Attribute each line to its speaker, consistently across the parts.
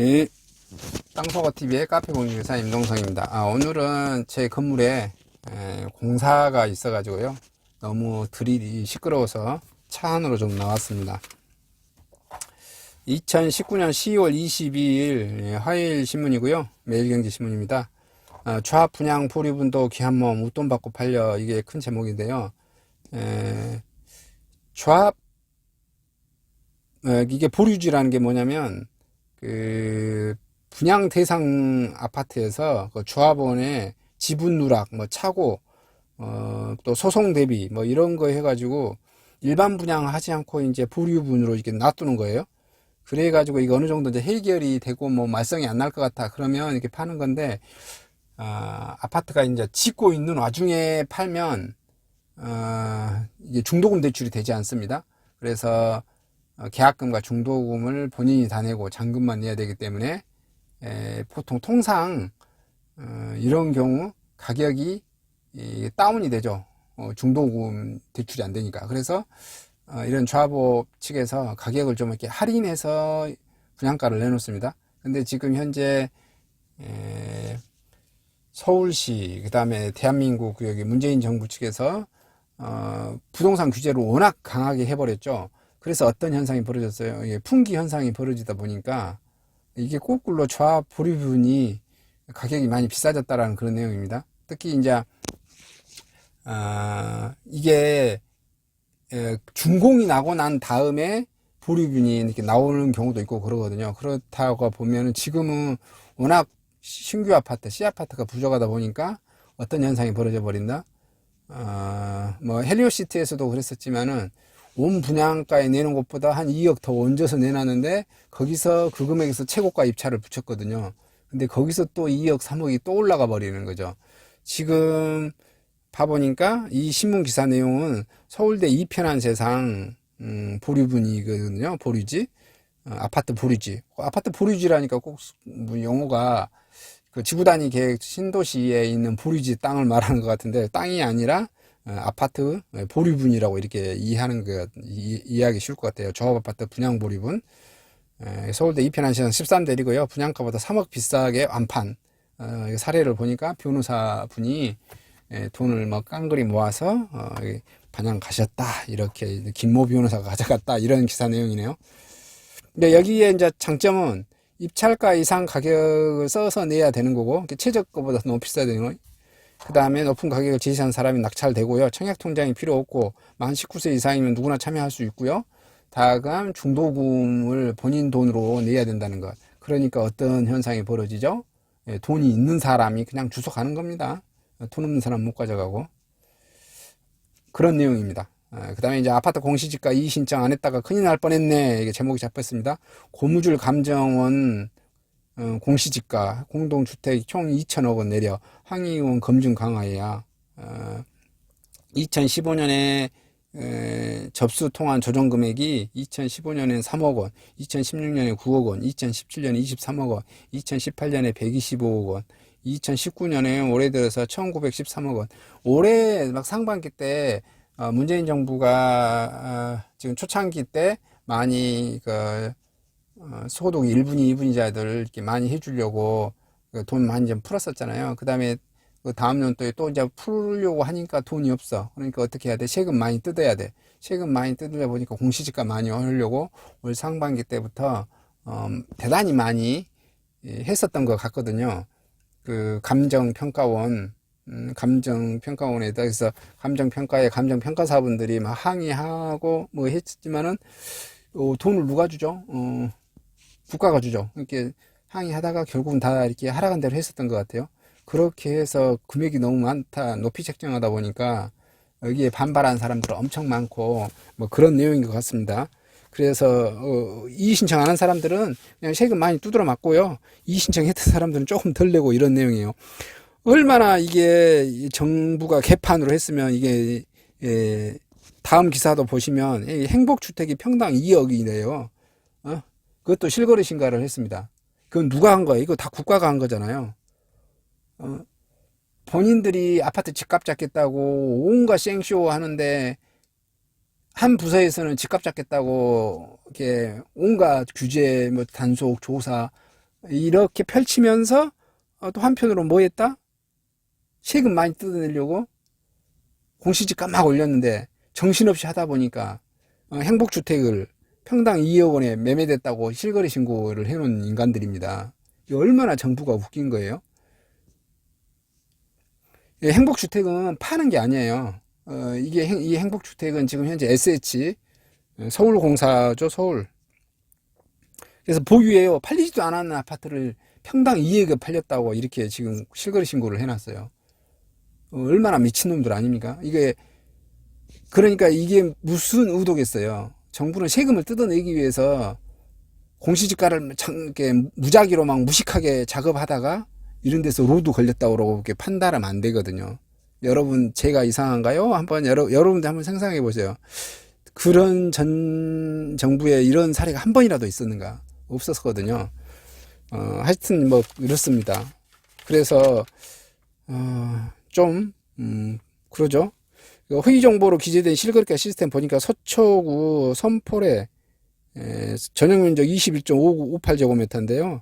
Speaker 1: 예, 땅속어TV의 카페공유사 임동성입니다. 오늘은 제 건물에 공사가 있어가지고요. 너무 드릴이 시끄러워서 차 안으로 좀 나왔습니다. 2019년 10월 22일 화요일 신문이고요. 매일경제신문입니다. 좌 분양 보류분도 귀한 몸 웃돈 받고 팔려, 이게 큰 제목인데요. 좌 이게 보류지라는 게 뭐냐면, 그 분양 대상 아파트에서 그 조합원의 지분 누락, 뭐 차고, 또 소송 대비 뭐 이런 거 해가지고 일반 분양하지 않고 이제 보류분으로 이렇게 놔두는 거예요. 그래가지고 이거 어느 정도 이제 해결이 되고 뭐 말썽이 안 날 것 같아 그러면 이렇게 파는 건데, 아파트가 이제 짓고 있는 와중에 팔면 이게 중도금 대출이 되지 않습니다. 그래서 계약금과 중도금을 본인이 다 내고 잔금만 내야 되기 때문에 보통 통상 이런 경우 가격이 다운이 되죠. 중도금 대출이 안 되니까. 그래서 이런 조합업 측에서 가격을 좀 이렇게 할인해서 분양가를 내놓습니다. 근데 지금 현재 서울시, 그 다음에 대한민국 여기 문재인 정부 측에서 부동산 규제를 워낙 강하게 해버렸죠. 그래서 어떤 현상이 벌어졌어요. 이게 풍기 현상이 벌어지다 보니까 이게 거꾸로 조합 보류분이 가격이 많이 비싸졌다라는 그런 내용입니다. 특히 이제 이게 준공이 나고 난 다음에 보류분이 이렇게 나오는 경우도 있고 그러거든요. 그렇다고 보면은 지금은 워낙 신규 아파트, C 아파트가 부족하다 보니까 어떤 현상이 벌어져 버린다. 뭐 헬리오시티에서도 그랬었지만은 온 분양가에 내는 것보다 한 2억 더 얹어서 내놨는데 거기서 그 금액에서 최고가 입찰을 붙였거든요. 근데 거기서 또 2억, 3억이 또 올라가 버리는 거죠. 지금 봐보니까 이 신문 기사 내용은 서울대 이편한 세상 보류분이거든요. 보류지. 아파트 보류지. 아파트 보류지라니까 꼭 용어가 그 지구 단위 계획 신도시에 있는 보류지 땅을 말하는 것 같은데, 땅이 아니라 아파트 보류분이라고 이렇게 이해하는 게 이해하기 쉬울 것 같아요. 조합 아파트 분양 보류분. 서울대 이편한 시장 13대리고요. 분양가보다 3억 비싸게 완판. 사례를 보니까 변호사 분이 돈을 뭐 깡그리 모아서 반영 가셨다, 이렇게 김모 변호사가 가져갔다, 이런 기사 내용이네요. 근데 여기에 이제 장점은 입찰가 이상 가격을 써서 내야 되는 거고, 최저가보다 너무 비싸야 되는 거예요. 그 다음에 높은 가격을 제시한 사람이 낙찰되고요. 청약통장이 필요 없고 만 19세 이상이면 누구나 참여할 수 있고요. 다음 중도금을 본인 돈으로 내야 된다는 것. 그러니까 어떤 현상이 벌어지죠? 돈이 있는 사람이 그냥 주워 가는 겁니다. 돈 없는 사람 못 가져가고. 그런 내용입니다. 그 다음에 이제 아파트 공시지가 이의 신청 안 했다가 큰일 날 뻔했네, 이게 제목이 잡혔습니다. 고무줄 감정원 공시지가 공동주택 총 2천억 원 내려 항의원 검증 강화해야. 2015년에 접수 통한 조정 금액이 2015년엔 3억 원, 2016년에 9억 원, 2017년에 23억 원, 2018년에 125억 원, 2019년에 올해 들어서 1913억 원. 올해 막 상반기 때 문재인 정부가 지금 초창기 때 많이 소득 1분위, 2분위자들 이렇게 많이 해주려고 돈 많이 좀 풀었었잖아요. 그 다음에 그 다음 년도에 또 이제 풀려고 하니까 돈이 없어. 그러니까 어떻게 해야 돼? 세금 많이 뜯어야 돼. 세금 많이 뜯으려 보니까 공시지가 많이 하려고 올 상반기 때부터 대단히 많이 했었던 것 같거든요. 그 감정평가원, 감정평가원에다 해서 감정평가에 감정평가사분들이 막 항의하고 뭐 했지만은 돈을 누가 주죠? 국가가 주죠. 이렇게 항의하다가 결국은 다 이렇게 하라는 대로 했었던 것 같아요. 그렇게 해서 금액이 너무 많다, 높이 책정하다 보니까 여기에 반발한 사람들 엄청 많고 뭐 그런 내용인 것 같습니다. 그래서 이의 신청 안 한 사람들은 그냥 세금 많이 두드러 맞고요. 이의 신청했던 사람들은 조금 덜 내고, 이런 내용이에요. 얼마나 이게 정부가 개판으로 했으면 이게 다음 기사도 보시면 행복주택이 평당 2억이래요. 그것도 실거래 신고를 했습니다. 그건 누가 한 거예요? 이거 다 국가가 한 거잖아요. 본인들이 아파트 집값 잡겠다고 온갖 생쇼 하는데, 한 부서에서는 집값 잡겠다고 이렇게 온갖 규제, 뭐 단속, 조사, 이렇게 펼치면서 또 한편으로 뭐 했다? 세금 많이 뜯어내려고 공시지가 막 올렸는데 정신없이 하다 보니까 행복주택을 평당 2억 원에 매매됐다고 실거래 신고를 해놓은 인간들입니다. 이게 얼마나 정부가 웃긴 거예요? 행복주택은 파는 게 아니에요. 이 행복주택은 지금 현재 SH 서울공사죠, 서울. 그래서 보유해요. 팔리지도 않았는 아파트를 평당 2억에 팔렸다고 이렇게 지금 실거래 신고를 해놨어요. 얼마나 미친놈들 아닙니까? 그러니까 이게 무슨 의도겠어요. 정부는 세금을 뜯어내기 위해서 공시지가를 이렇게 무작위로 막 무식하게 작업하다가 이런 데서 로드 걸렸다고 그러고 이렇게 판단하면 안 되거든요. 여러분, 제가 이상한가요? 여러분들 한번 상상해 보세요. 그런 전 정부에 이런 사례가 한 번이라도 있었는가? 없었거든요. 하여튼 뭐 이렇습니다. 그래서 그러죠. 허위 정보로 기재된 실거래가 시스템 보니까 서초구 선포래 전용 면적 21.58제곱미터인데요.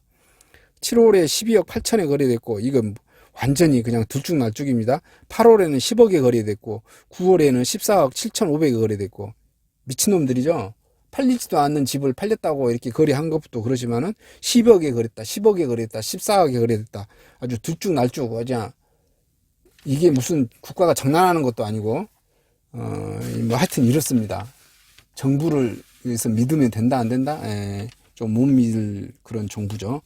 Speaker 1: 7월에 12억 8천에 거래됐고, 이건 완전히 그냥 들쭉날쭉입니다. 8월에는 10억에 거래됐고, 9월에는 14억 7,500에 거래됐고, 미친놈들이죠. 팔리지도 않는 집을 팔렸다고 이렇게 거래한 것부터 그러지만은 10억에 거래했다, 10억에 거래했다, 14억에 거래됐다. 아주 들쭉날쭉, 그냥 이게 무슨 국가가 장난하는 것도 아니고, 뭐 하여튼 이렇습니다. 정부를 위해서 믿으면 된다, 안 된다? 좀 못 믿을 그런 정부죠.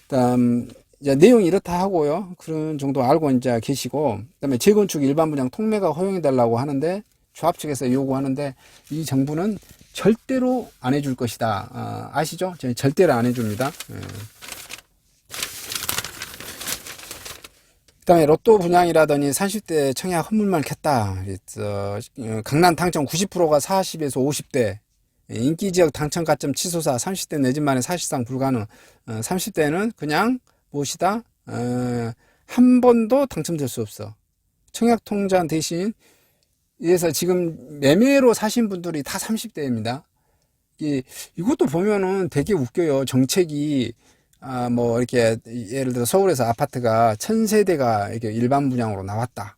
Speaker 1: 다음, 이제 내용이 이렇다 하고요. 그런 정도 알고 이제 계시고, 그 다음에 재건축 일반 분양 통매가 허용해달라고 하는데, 조합 측에서 요구하는데, 이 정부는 절대로 안 해줄 것이다. 아시죠? 절대로 안 해줍니다. 그다음에 로또 분양이라더니 30대 청약 헌물만 캤다. 강남 당첨 90%가 40에서 50대. 인기지역 당첨 가점 치솟아 30대 내 집 마련 사실상 불가능. 30대는 그냥 무엇이다? 한 번도 당첨될 수 없어. 청약 통장 대신 그래서 지금 매매로 사신 분들이 다 30대입니다. 이것도 보면은 되게 웃겨요. 정책이 뭐 이렇게 예를 들어 서울에서 아파트가 1000세대가 이렇게 일반 분양으로 나왔다.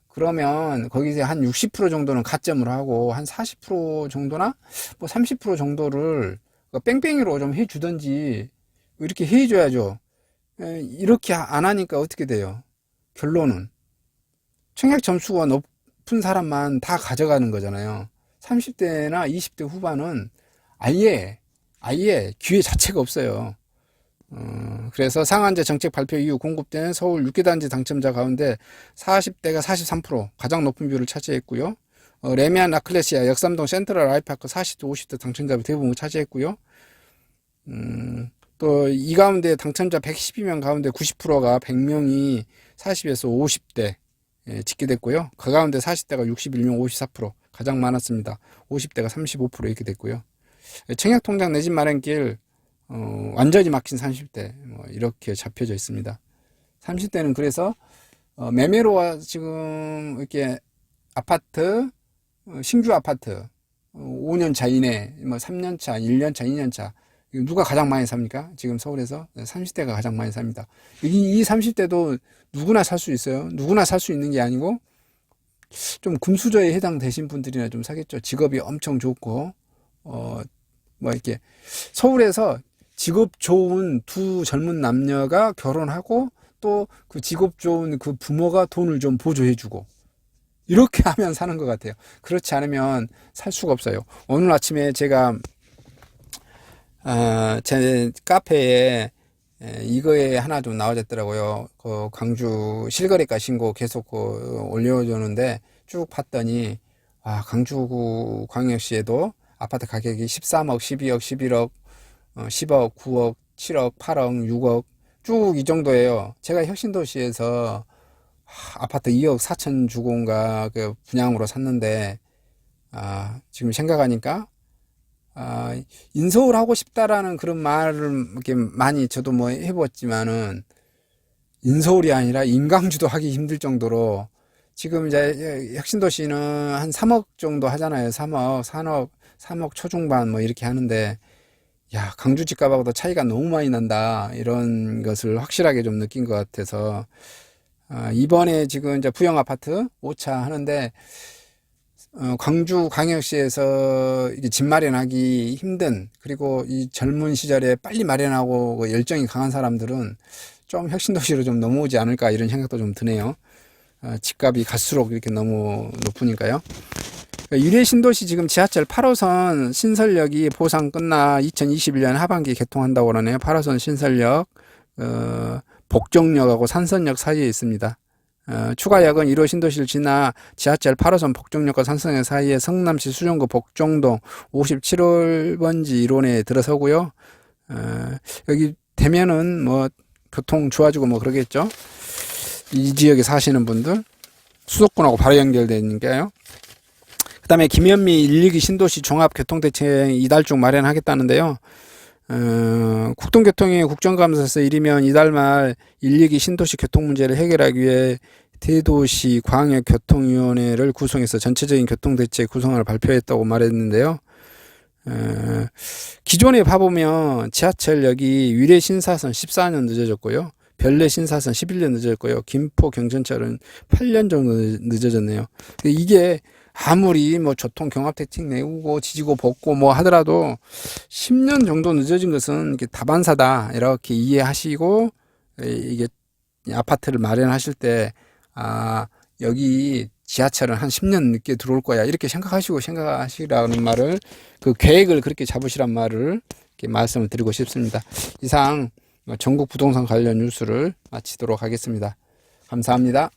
Speaker 1: 그러면 거기서 한 60% 정도는 가점을 하고 한 40% 정도나 뭐 30% 정도를 뺑뺑이로 좀 해주든지 이렇게 해줘야죠. 이렇게 안 하니까 어떻게 돼요? 결론은 청약 점수가 높은 사람만 다 가져가는 거잖아요. 30대나 20대 후반은 아예 기회 자체가 없어요. 그래서 상한제 정책 발표 이후 공급된 서울 6개 단지 당첨자 가운데 40대가 43% 가장 높은 비율을 차지했고요. 레미안 라클레시아 역삼동 센트럴 아이파크 40대 50대 당첨자 대부분 차지했고요. 또 이 가운데 당첨자 112명 가운데 90%가 100명이 40에서 50대 집계됐고요. 그 가운데 40대가 61명 54% 가장 많았습니다. 50대가 35% 이렇게 됐고요. 청약통장 내 집 마련길 완전히 막힌 30대 뭐 이렇게 잡혀져 있습니다. 30대는 그래서 매매로 지금 이렇게 아파트 신규 아파트 5년 차 이내 뭐 3년 차, 1년 차, 2년 차 누가 가장 많이 삽니까? 지금 서울에서 30대가 가장 많이 삽니다. 이 30대도 누구나 살 수 있어요. 누구나 살 수 있는 게 아니고 좀 금수저에 해당되신 분들이나 좀 사겠죠. 직업이 엄청 좋고 뭐 이렇게 서울에서 직업 좋은 두 젊은 남녀가 결혼하고 또 그 직업 좋은 그 부모가 돈을 좀 보조해주고 이렇게 하면 사는 것 같아요. 그렇지 않으면 살 수가 없어요. 오늘 아침에 제가 제 카페에 이거에 하나 좀 나와졌더라고요. 그 광주 실거래가 신고 계속 올려주는데 쭉 봤더니 강주구 광역시에도 아파트 가격이 13억, 12억, 11억, 10억, 9억, 7억, 8억, 6억 쭉 이 정도예요. 제가 혁신도시에서 아파트 2억 4천 주고인가 그 분양으로 샀는데 지금 생각하니까 인서울 하고 싶다라는 그런 말을 이렇게 많이 저도 뭐 해봤지만은 인서울이 아니라 인강주도 하기 힘들 정도로 지금 이제 혁신도시는 한 3억 정도 하잖아요. 3억 초중반 뭐 이렇게 하는데 야, 광주 집값하고도 차이가 너무 많이 난다. 이런 것을 확실하게 좀 느낀 것 같아서, 이번에 지금 이제 부영 아파트 5차 하는데, 광주 광역시에서 이게 집 마련하기 힘든, 그리고 이 젊은 시절에 빨리 마련하고 그 열정이 강한 사람들은 좀 혁신도시로 좀 넘어오지 않을까 이런 생각도 좀 드네요. 집값이 갈수록 이렇게 너무 높으니까요. 유래 신도시 지금 지하철 8호선 신설역이 보상 끝나 2021년 하반기 개통한다고 그러네요. 8호선 신설역, 복정역하고 산선역 사이에 있습니다. 추가역은 1호 신도시를 지나 지하철 8호선 복정역과 산선역 사이에 성남시 수정구 복정동 57번지 1호내에 들어서고요. 여기 되면은 뭐 교통 좋아지고 뭐 그러겠죠. 이 지역에 사시는 분들 수도권하고 바로 연결되니까요. 그 다음에 김현미 112 신도시 종합교통대책 이달 중 마련하겠다는데요. 국토교통위 국정감사에서 이르면 이달 말 112 신도시 교통 문제를 해결하기 위해 대도시 광역교통위원회를 구성해서 전체적인 교통대책 구성안을 발표했다고 말했는데요. 기존에 봐보면 지하철역이 위례 신사선 14년 늦어졌고요. 별내 신사선 11년 늦어졌고요. 김포 경전철은 8년 정도 늦어졌네요. 이게 아무리 뭐 교통 경합대책 내고 지지고 볶고 뭐 하더라도 10년 정도 늦어진 것은 이게 다반사다 이렇게 이해하시고 이게 아파트를 마련하실 때 여기 지하철은 한 10년 늦게 들어올 거야 이렇게 생각하시라는 말을 그 계획을 그렇게 잡으시란 말을 이렇게 말씀을 드리고 싶습니다. 이상 전국 부동산 관련 뉴스를 마치도록 하겠습니다. 감사합니다.